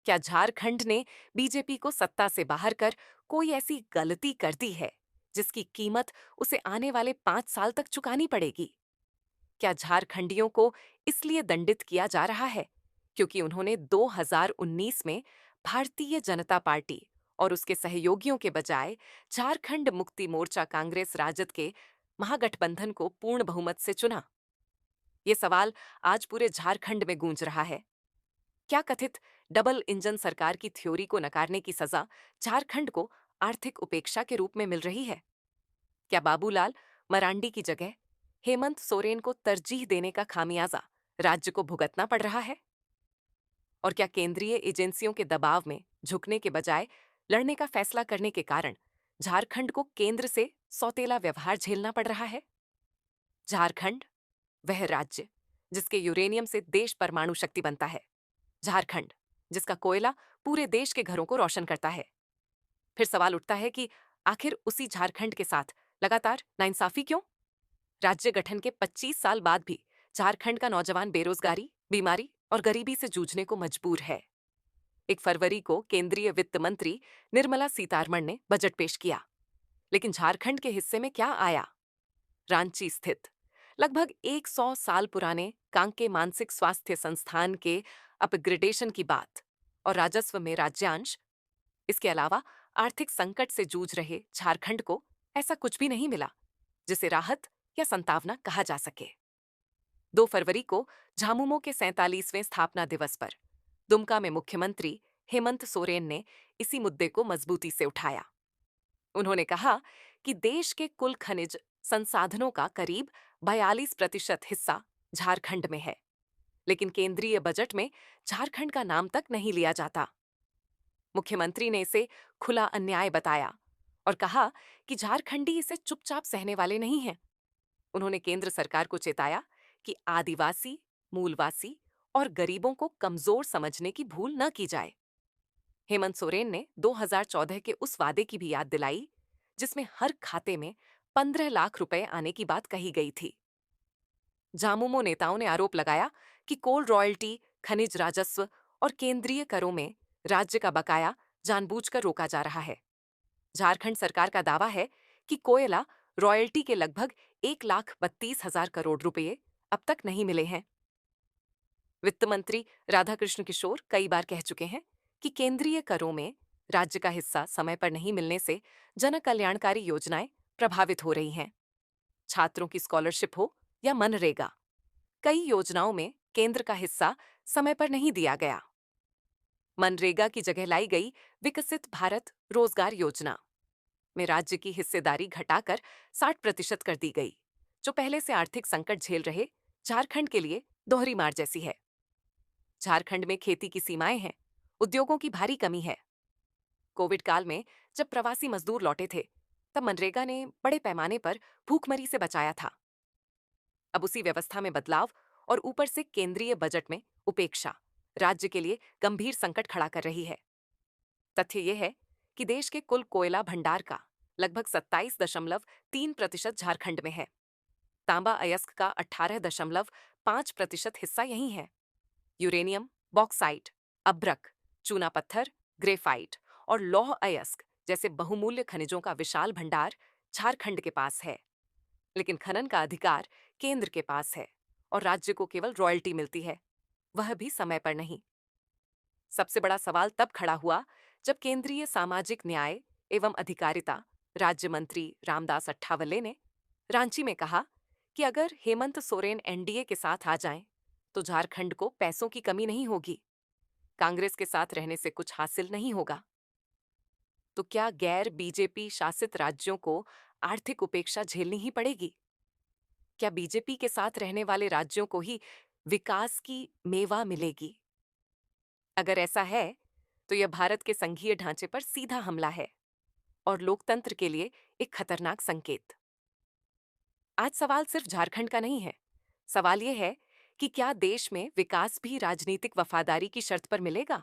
क्या झारखंड ने बीजेपी को सत्ता से बाहर कर कोई ऐसी गलती कर दी है जिसकी कीमत उसे आने वाले 5 साल तक चुकानी पड़ेगी? क्या झारखंडियों को इसलिए दंडित किया जा रहा है क्योंकि उन्होंने 2019 में भारतीय जनता पार्टी और उसके सहयोगियों के बजाय झारखंड मुक्ति मोर्चा कांग्रेस राजद के महागठबंधन को पूर्ण बहुमत से चुना? ये सवाल आज पूरे झारखंड में गूंज रहा है। क्या कथित डबल इंजन सरकार की थ्योरी को नकारने की सजा झारखंड को आर्थिक उपेक्षा के रूप में मिल रही है? क्या बाबूलाल मरांडी की जगह हेमंत सोरेन को तरजीह देने का खामियाजा राज्य को भुगतना पड़ रहा है? और क्या केंद्रीय एजेंसियों के दबाव में झुकने के बजाय लड़ने का फैसला करने के कारण झारखंड को केंद्र से सौतेला व्यवहार झेलना पड़ रहा है? झारखंड, वह राज्य जिसके यूरेनियम से देश परमाणु शक्ति बनता है। झारखंड, जिसका कोयला पूरे देश के घरों को रोशन करता है। फिर सवाल उठता है कि आखिर उसी झारखंड के साथ लगातार नाइंसाफी क्यों? राज्य गठन के 25 साल बाद भी झारखंड का नौजवान बेरोजगारी, बीमारी और गरीबी से जूझने को मजबूर है। 1 फरवरी को केंद्रीय वित्त मंत्री निर्मला सीतारमण ने बजट पेश किया, लेकिन झारखंड के हिस्से में क्या आया? रांची स्थित लगभग 100 साल पुराने कांके मानसिक स्वास्थ्य संस्थान के अपग्रेडेशन की बात और राजस्व में राज्यांश। इसके अलावा आर्थिक संकट से जूझ रहे झारखंड को ऐसा कुछ भी नहीं मिला जिसे राहत या संतावना कहा जा सके। 2 फरवरी को झामुमो के 47वें स्थापना दिवस पर दुमका में मुख्यमंत्री हेमंत सोरेन ने इसी मुद्दे को मजबूती से उठाया। उन्होंने कहा कि देश के कुल खनिज संसाधनों का करीब 42% हिस्सा झारखंड में है, लेकिन केंद्रीय बजट में झारखंड का नाम तक नहीं लिया जाता। मुख्यमंत्री ने इसे खुला अन्याय बताया और कहा कि झारखंडी इसे चुपचाप सहने वाले नहीं हैं। उन्होंने केंद्र सरकार को चेताया कि आदिवासी, मूलवासी और गरीबों को कमजोर समझने की भूल न की जाए। हेमंत सोरेन ने 2014 के उस वादे की भी याद दिलाई जिसमें हर खाते में 15 लाख रुपए आने की बात कही गई थी। झामुमो नेताओं ने आरोप लगाया कि कोल रॉयल्टी, खनिज राजस्व और केंद्रीय करों में राज्य का बकाया जानबूझकर रोका जा रहा है। झारखंड सरकार का दावा है कि कोयला रॉयल्टी के लगभग 1,32,000 करोड़ रुपए अब तक नहीं मिले हैं। वित्त मंत्री राधाकृष्ण किशोर कई बार कह चुके हैं कि केंद्रीय करों में राज्य का हिस्सा समय पर नहीं मिलने से जन कल्याणकारी योजनाएं प्रभावित हो रही हैं। छात्रों की स्कॉलरशिप हो या मनरेगा, कई योजनाओं में केंद्र का हिस्सा समय पर नहीं दिया गया। मनरेगा की जगह लाई गई विकसित भारत रोजगार योजना में राज्य की हिस्सेदारी घटाकर 60% कर दी गई, जो पहले से आर्थिक संकट झेल रहे झारखंड के लिए दोहरी मार जैसी है। झारखंड में खेती की सीमाएं हैं, उद्योगों की भारी कमी है। कोविड काल में जब प्रवासी मजदूर लौटे थे, तब मनरेगा ने बड़े पैमाने पर भूखमरी से बचाया था। अब उसी व्यवस्था में बदलाव और ऊपर से केंद्रीय बजट में उपेक्षा राज्य के लिए गंभीर संकट खड़ा कर रही है। तथ्य यह है कि देश के कुल कोयला भंडार का लगभग 27.3% झारखंड में है। तांबा अयस्क का 18.5% हिस्सा यही है। यूरेनियम, बॉक्साइट, अभ्रक, चूना पत्थर, ग्रेफाइट और लौह अयस्क जैसे बहुमूल्य खनिजों का विशाल भंडार झारखंड के पास है, लेकिन खनन का अधिकार केंद्र के पास है और राज्य को केवल रॉयल्टी मिलती है, वह भी समय पर नहीं। सबसे बड़ा सवाल तब खड़ा हुआ जब केंद्रीय सामाजिक न्याय एवं अधिकारिता राज्य मंत्री रामदास अठावले ने रांची में कहा कि अगर हेमंत सोरेन एनडीए के साथ आ जाएं, तो झारखंड को पैसों की कमी नहीं होगी, कांग्रेस के साथ रहने से कुछ हासिल नहीं होगा। तो क्या गैर बीजेपी शासित राज्यों को आर्थिक उपेक्षा झेलनी ही पड़ेगी? क्या बीजेपी के साथ रहने वाले राज्यों को ही विकास की मेवा मिलेगी? अगर ऐसा है, तो यह भारत के संघीय ढांचे पर सीधा हमला है और लोकतंत्र के लिए एक खतरनाक संकेत। आज सवाल सिर्फ झारखंड का नहीं है। सवाल यह है कि क्या देश में विकास भी राजनीतिक वफादारी की शर्त पर मिलेगा?